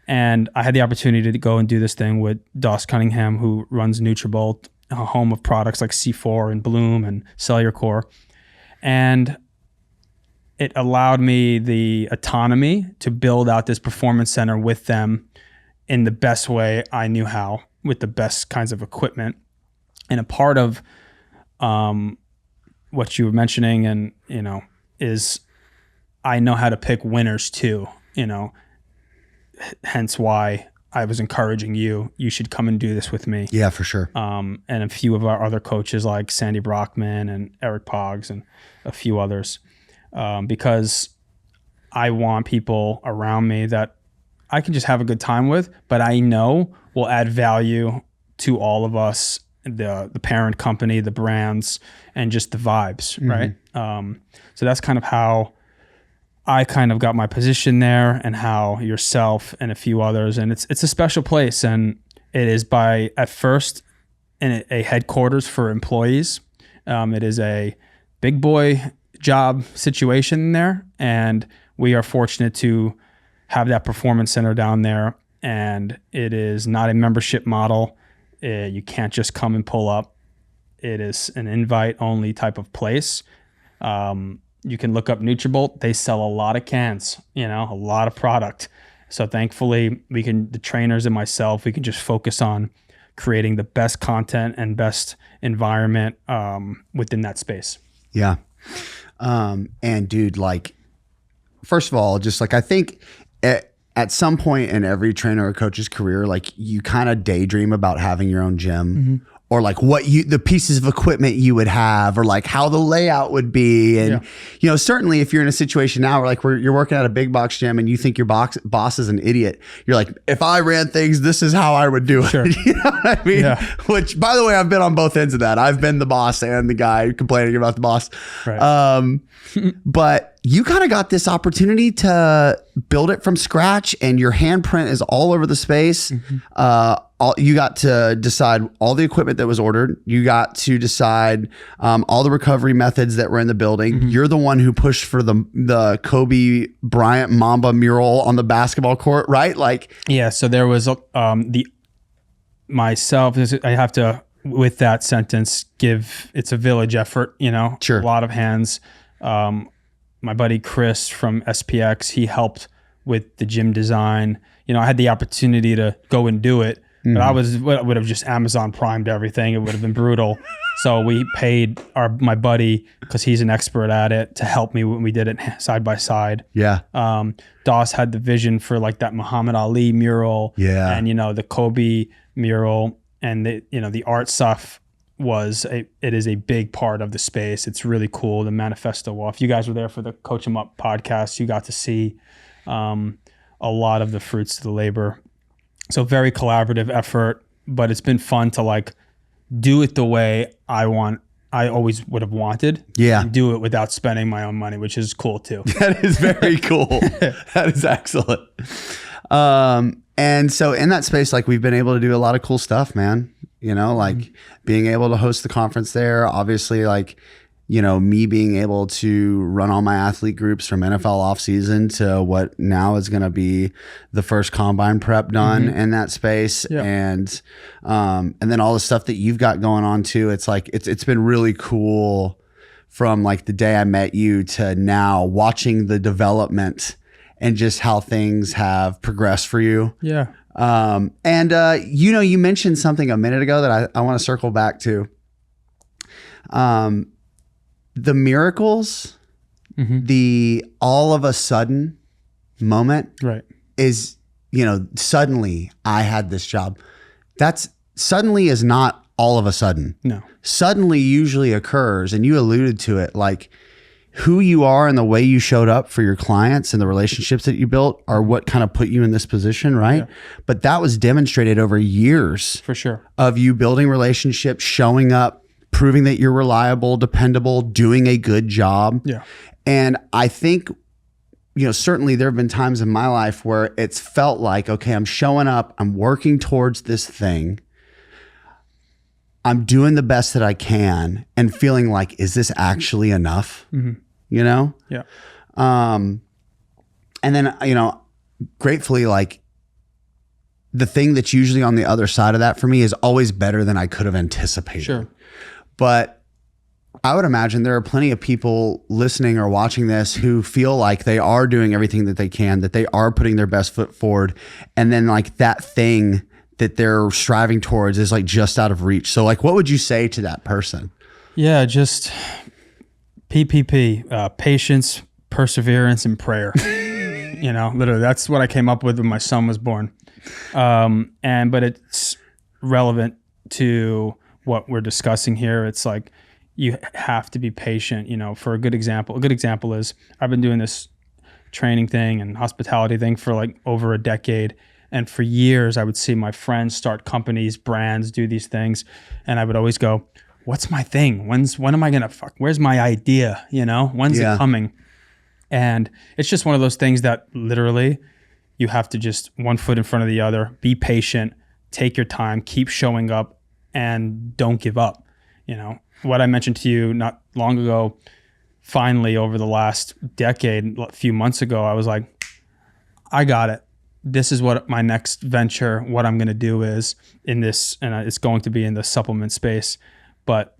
And I had the opportunity to go and do this thing with Doss Cunningham, who runs Nutrabolt, a home of products like C4 and Bloom and Cellular Core. And it allowed me the autonomy to build out this performance center with them in the best way I knew how, with the best kinds of equipment. And a part of what you were mentioning, and is I know how to pick winners too. Hence why I was encouraging you should come and do this with me. Yeah, for sure. And a few of our other coaches like Sandy Brockman and Eric Poggs and a few others. Because I want people around me that I can just have a good time with, but I know will add value to all of us, the parent company, the brands, and just the vibes, right? So that's kind of how I kind of got my position there, and how yourself and a few others, and it's a special place, and it is at first in a headquarters for employees. It is a big boy job situation there, and we are fortunate to have that performance center down there, and it is not a membership model. You can't just come and pull up. It is an invite only type of place. You can look up Nutrabolt. They sell a lot of cans, a lot of product. So thankfully the trainers and myself, we can just focus on creating the best content and best environment within that space. Yeah. And dude, like, first of all, just like, I think at some point in every trainer or coach's career, like you kind of daydream about having your own gym, or like the pieces of equipment you would have, or like how the layout would be. And, certainly if you're in a situation now where you're working at a big box gym and you think your boss is an idiot, you're like, if I ran things, this is how I would do it. Sure. You know what I mean? Yeah. Which, by the way, I've been on both ends of that. I've been the boss and the guy complaining about the boss. Right. But you kind of got this opportunity to build it from scratch, and your handprint is all over the space. You got to decide all the equipment that was ordered. You got to decide all the recovery methods that were in the building. You're the one who pushed for the Kobe Bryant Mamba mural on the basketball court, right? Like, yeah. So there was myself. I have to, with that sentence, it's a village effort. Sure. A lot of hands. My buddy Chris from SPX, he helped with the gym design. I had the opportunity to go and do it, but I would have just Amazon primed everything. It would have been brutal. So we paid my buddy, because he's an expert at it, to help me when we did it side by side. Yeah. Doss had the vision for like that Muhammad Ali mural. Yeah. And the Kobe mural, and the art stuff it is a big part of the space. It's really cool. The manifesto wall. If you guys were there for the Coach 'em Up podcast, you got to see a lot of the fruits of the labor. So very collaborative effort, but it's been fun to like do it the way I always would have wanted. Yeah. And do it without spending my own money, which is cool too. That is very cool. That is excellent. And so in that space, like, we've been able to do a lot of cool stuff, man. Like being able to host the conference there, obviously, like, me being able to run all my athlete groups from NFL off season to what now is going to be the first combine prep done in that space. Yeah. And then all the stuff that you've got going on too. It's like, it's been really cool from like the day I met you to now, watching the development and just how things have progressed for you. Yeah. You mentioned something a minute ago that I want to circle back to. The miracles, the all of a sudden moment, right, is, suddenly I had this job. That's suddenly is not all of a sudden. No. Suddenly usually occurs, and you alluded to it, like who you are and the way you showed up for your clients and the relationships that you built are what kind of put you in this position, right? Yeah. But that was demonstrated over years, for sure, of you building relationships, showing up, proving that you're reliable, dependable, doing a good job. Yeah. And I think, certainly there have been times in my life where it's felt like, okay, I'm showing up, I'm working towards this thing, I'm doing the best that I can, and feeling like, is this actually enough? Mm-hmm. Yeah. And then, gratefully, like, the thing that's usually on the other side of that for me is always better than I could have anticipated. Sure. But I would imagine there are plenty of people listening or watching this who feel like they are doing everything that they can, that they are putting their best foot forward. And then like that thing that they're striving towards is like just out of reach. So like, what would you say to that person? Yeah, just PPP, patience, perseverance, and prayer. Literally, that's what I came up with when my son was born. But it's relevant to what we're discussing here. It's like you have to be patient. For a good example is I've been doing this training thing and hospitality thing for like over a decade. And for years, I would see my friends start companies, brands, do these things. And I would always go, what's my thing? When am I going to where's my idea? When's it coming? And it's just one of those things that literally you have to just one foot in front of the other, be patient, take your time, keep showing up, and don't give up. What I mentioned to you not long ago, finally over the last decade, a few months ago, I was like, I got it. This is what my next venture, what I'm going to do is in this, and it's going to be in the supplement space. But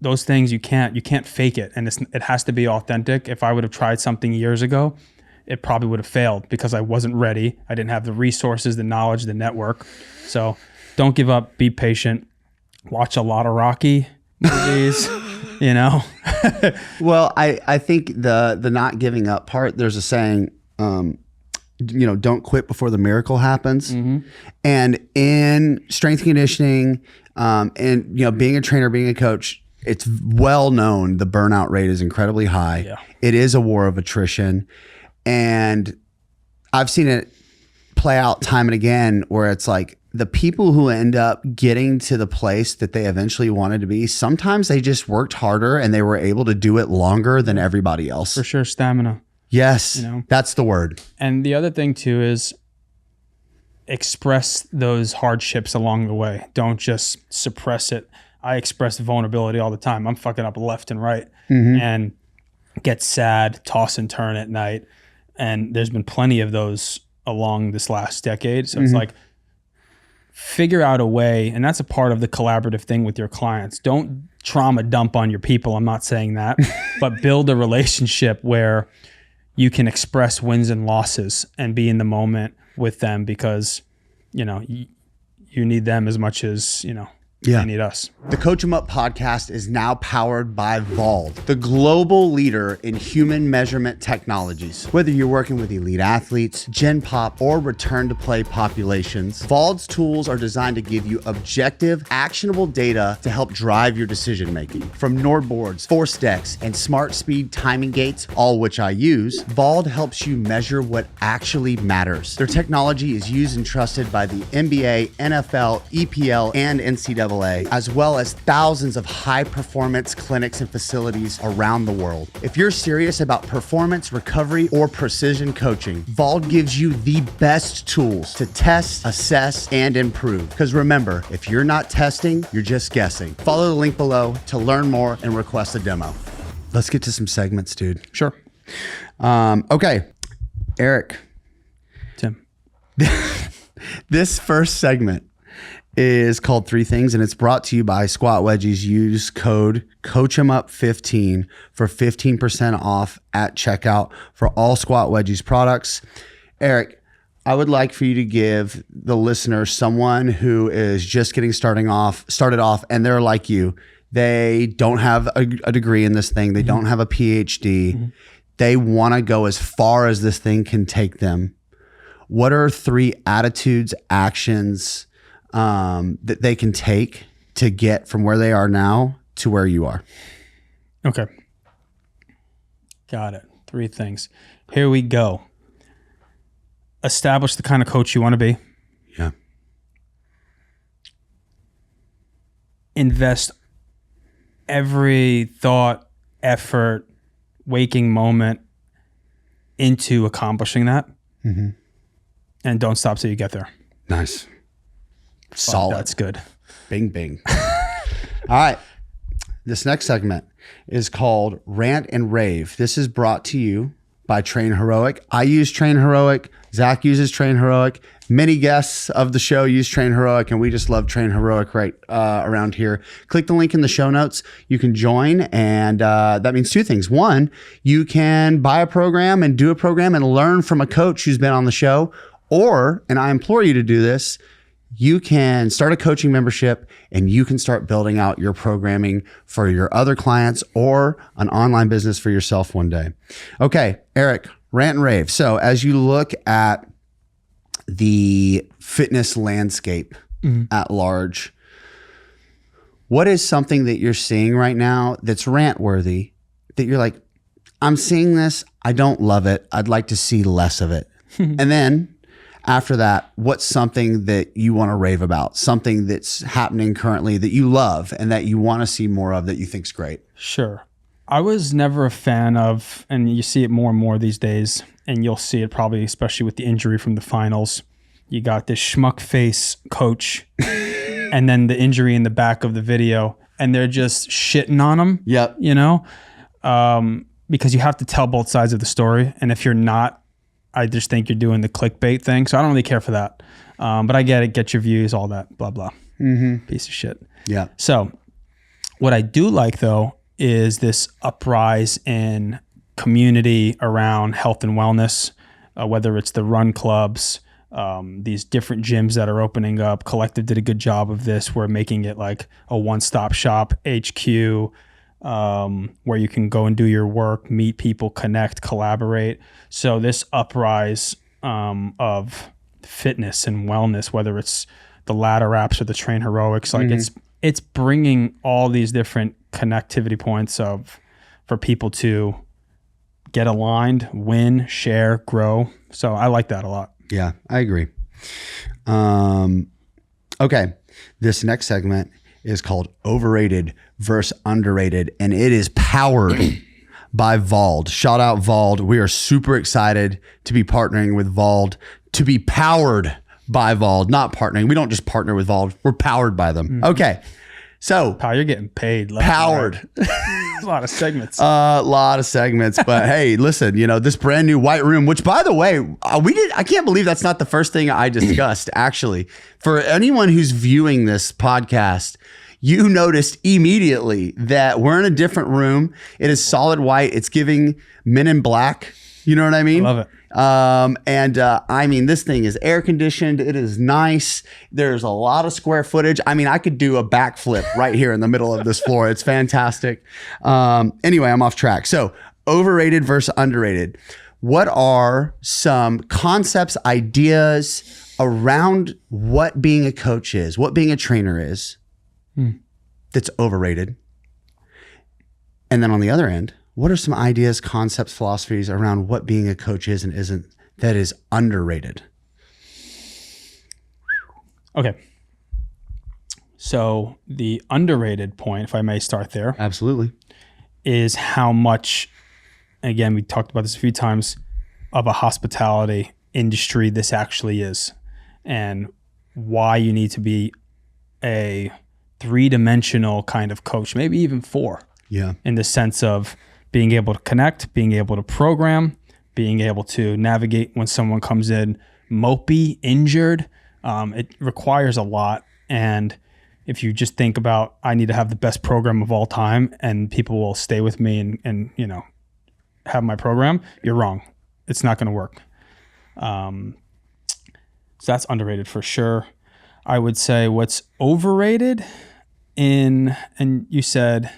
those things you can't fake it, and it has to be authentic. If I would have tried something years ago, it probably would have failed because I wasn't ready. I didn't have the resources, the knowledge, the network. So don't give up. Be patient. Watch a lot of Rocky movies. Well, I think the not giving up part. There's a saying. Don't quit before the miracle happens. Mm-hmm. And in strength conditioning, and being a trainer, being a coach, it's well known the burnout rate is incredibly high. Yeah. It is a war of attrition. And I've seen it play out time and again where it's like the people who end up getting to the place that they eventually wanted to be, sometimes they just worked harder and they were able to do it longer than everybody else. For sure, stamina. Yes, that's the word. And the other thing too is express those hardships along the way. Don't just suppress it. I express vulnerability all the time. I'm fucking up left and right and get sad, toss and turn at night. And there's been plenty of those along this last decade. So it's like, figure out a way, and that's a part of the collaborative thing with your clients. Don't trauma dump on your people. I'm not saying that, but build a relationship where you can express wins and losses and be in the moment with them because, you need them as much as, they need us. The Coach 'em Up podcast is now powered by Vald, the global leader in human measurement technologies. Whether you're working with elite athletes, Gen Pop, or return to play populations, Vald's tools are designed to give you objective, actionable data to help drive your decision making. From Nord boards, force decks, and smart speed timing gates, all which I use, Vald helps you measure what actually matters. Their technology is used and trusted by the NBA, NFL, EPL, and NCAA, as well as thousands of high-performance clinics and facilities around the world. If you're serious about performance, recovery, or precision coaching, Vald gives you the best tools to test, assess, and improve. Because remember, if you're not testing, you're just guessing. Follow the link below to learn more and request a demo. Let's get to some segments, dude. Sure. Okay, Eric. Tim. This first segment is called 3 Things, and it's brought to you by Squat Wedgies. Use code CoachEmUp15 for 15% off at checkout for all Squat Wedgies products. Eric, I would like for you to give the listener someone who is just getting started off, and they're like you. They don't have a degree in this thing. They don't have a PhD. They want to go as far as this thing can take them. What are 3 attitudes, actions that they can take to get from where they are now to where you are? Okay. Got it. 3 things. Here we go. Establish the kind of coach you want to be. Yeah. invest every thought, effort, waking moment into accomplishing that. And don't stop till you get there. Nice. Solid. That's good. Bing, bing. All right. This next segment is called Rant and Rave. This is brought to you by Train Heroic. I use Train Heroic. Zach uses Train Heroic. Many guests of the show use Train Heroic, and we just love Train Heroic right around here. Click the link in the show notes. You can join, and that means two things. One, you can buy a program and do a program and learn from a coach who's been on the show. Or, and I implore you to do this, you can start a coaching membership and you can start building out your programming for your other clients or an online business for yourself one day. Okay, Eric, Rant and Rave. So as you look at the fitness landscape at large, what is something that you're seeing right now that's rant worthy that you're like, I'm seeing this, I don't love it, I'd like to see less of it? And then after that, what's something that you want to rave about? Something that's happening currently that you love and that you want to see more of that you think's great? Sure. I was never a fan of, and you see it more and more these days, and you'll see it probably, especially with the injury from the finals. You got this schmuck face coach and then the injury in the back of the video, and they're just shitting on him. Yep. You know, because you have to tell both sides of the story. And if you're not, I just think you're doing the clickbait thing. So I don't really care for that. But I get it. Get your views, all that, blah, blah. Piece of shit. Yeah. So what I do like, though, is this uprise in community around health and wellness, whether it's the run clubs, these different gyms that are opening up. Kollective did a good job of this. We're making it like a one-stop shop HQ, where you can go and do your work, meet people, connect, collaborate. So this uprise of fitness and wellness, whether it's the ladder apps or the Train Heroics, like it's bringing all these different connectivity points for people to get aligned, win, share, grow. So I like that a lot. Yeah, I agree. Okay, this next segment is called Overrated versus Underrated, and it is powered by Vald. Shout out Vald. We are super excited to be partnering with Vald, to be powered by Vald, not partnering. We don't just partner with Vald. We're powered by them. Okay. So Pal, you're getting paid. Powered. A lot of segments. A lot of segments. But hey, listen, you know, this brand new white room, which by the way, I can't believe that's not the first thing I discussed, actually. For anyone who's viewing this podcast, you noticed immediately that we're in a different room. It is solid white. It's giving Men in Black. You know what I mean? I love it. I mean, this thing is air conditioned. It is nice. There's a lot of square footage. I mean, I could do a backflip right here in the middle of this floor. It's fantastic. Anyway, I'm off track. So overrated versus underrated. What are some concepts, ideas around what being a coach is, what being a trainer is, that's overrated? And then on the other end, what are some ideas, concepts, philosophies around what being a coach is and isn't that is underrated? Okay. So the underrated point, if I may start there, Absolutely. is how much, again, we talked about this a few times, of a hospitality industry this actually is, and why you need to be a three-dimensional kind of coach, maybe even four. Yeah. In the sense of being able to connect, being able to program, being able to navigate when someone comes in mopey, injured. It requires a lot. And if you just think about, I need to have the best program of all time and people will stay with me and you know, have my program, you're wrong. It's not going to work. So that's underrated for sure. I would say what's overrated and you said,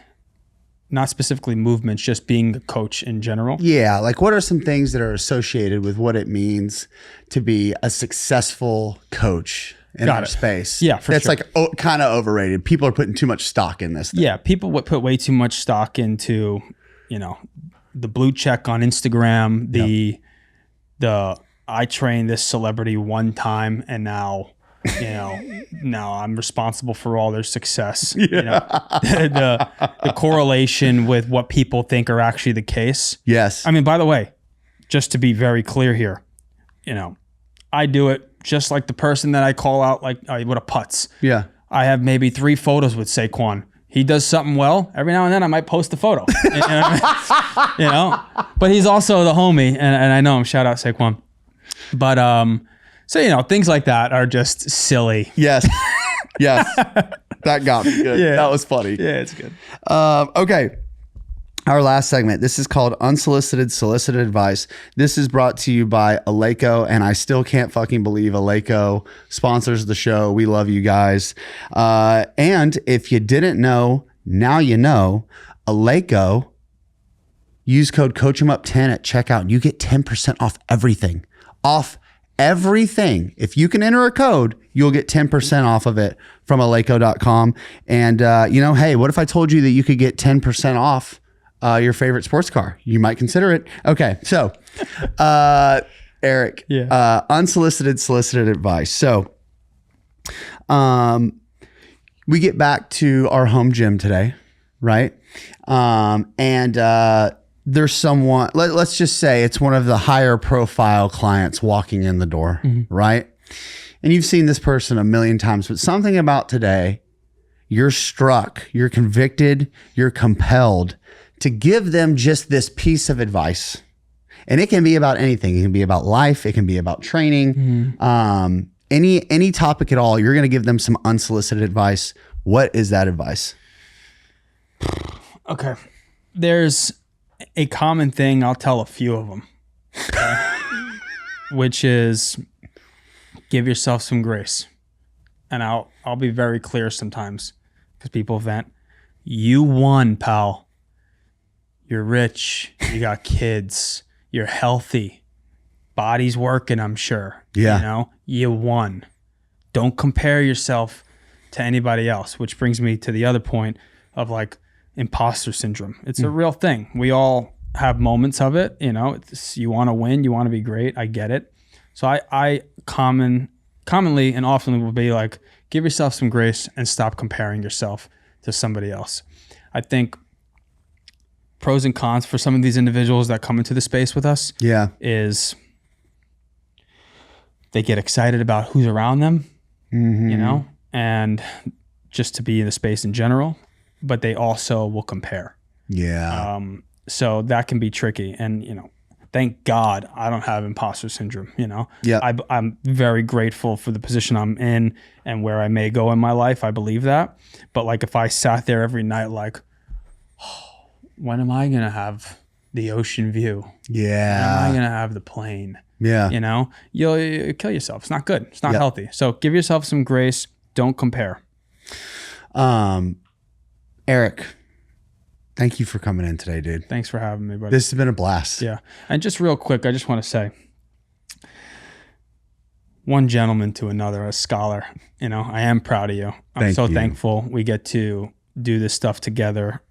not specifically movements, just being a coach in general. Yeah. Like what are some things that are associated with what it means to be a successful coach in our space? Yeah, for That's sure. like kind of overrated. People are putting too much stock in this thing. Yeah. People would put way too much stock into, you know, the blue check on Instagram, the I trained this celebrity one time and now no, I'm responsible for all their success. The correlation with what people think are actually the case. Yes. I mean, by the way, just to be very clear here, I do it just like the person that I call out with a putz. Yeah. I have maybe 3 photos with Saquon. He does something well. Every now and then I might post a photo. But he's also the homie, and I know him. Shout out Saquon. But so things like that are just silly. Yes. Yes. That got me good. Yeah. That was funny. Yeah, it's good. Okay. Our last segment. This is called Unsolicited, Solicited Advice. This is brought to you by Eleiko, and I still can't fucking believe Eleiko sponsors the show. We love you guys. And if you didn't know, now you know. Eleiko, use code CoachEmUp10 at checkout, and you get 10% off everything. Off everything. If you can enter a code, you'll get 10% off of it from Eleiko.com. And, hey, what if I told you that you could get 10% off your favorite sports car? You might consider it. Okay. So, Eric, unsolicited, solicited advice. So, we get back to our home gym today, right? And there's someone, let's just say it's one of the higher profile clients walking in the door, right? And you've seen this person a million times, but something about today, you're struck, you're convicted, you're compelled to give them just this piece of advice. And it can be about anything. It can be about life. It can be about training. Any topic at all. You're going to give them some unsolicited advice. What is that advice? Okay. There's a common thing. I'll tell a few of them, which is give yourself some grace. And I'll be very clear sometimes because people vent. You won, pal. You're rich. You got kids. You're healthy. Body's working, I'm sure. Yeah. You won. Don't compare yourself to anybody else, which brings me to the other point of imposter syndrome. It's a real thing. We all have moments of it. You want to win. You want to be great. I get it. So I commonly and often will be like, give yourself some grace and stop comparing yourself to somebody else. I think pros and cons for some of these individuals that come into the space with us is they get excited about who's around them, and just to be in the space in general, but they also will compare. Yeah. So that can be tricky. And, thank God I don't have imposter syndrome, Yeah. I'm very grateful for the position I'm in and where I may go in my life. I believe that. But if I sat there every night, when am I going to have the ocean view? Yeah. When am I going to have the plane? Yeah. You'll kill yourself. It's not good. It's not healthy. So give yourself some grace. Don't compare. Eric, thank you for coming in today, dude. Thanks for having me, buddy. This has been a blast. Yeah. And just real quick, I just want to say, one gentleman to another, a scholar, I am proud of you. I'm so thankful we get to do this stuff together.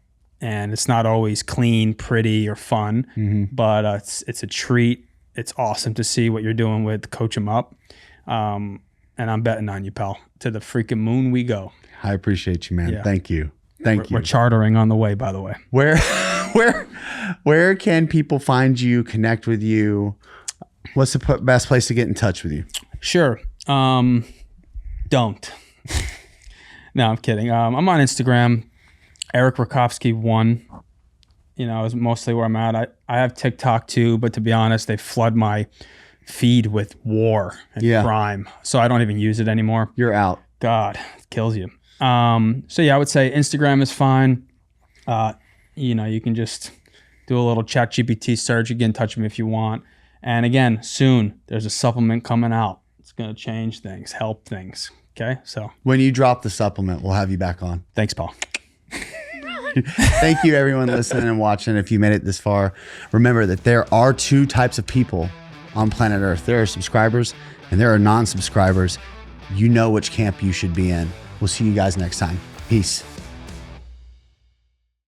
And it's not always clean, pretty, or fun, but it's a treat. It's awesome to see what you're doing with Coach 'em Up. And I'm betting on you, pal. To the freaking moon we go. I appreciate you, man. Yeah. Thank you. Thank you. We're chartering on the way, by the way. Where can people find you, connect with you? What's the best place to get in touch with you? Sure. Don't. No, I'm kidding. I'm on Instagram. Eric Rakofsky 1, is mostly where I'm at. I have TikTok too, but to be honest, they flood my feed with war and crime. So I don't even use it anymore. You're out. God, it kills you. So I would say Instagram is fine. You can just do a little ChatGPT search. You get in touch with me if you want. And again, soon there's a supplement coming out. It's going to change things, help things. Okay. So when you drop the supplement, we'll have you back on. Thanks, Paul. Thank you, everyone listening and watching. If you made it this far, remember that there are 2 types of people on planet Earth. There are subscribers and there are non-subscribers. You know which camp you should be in. We'll see you guys next time. Peace.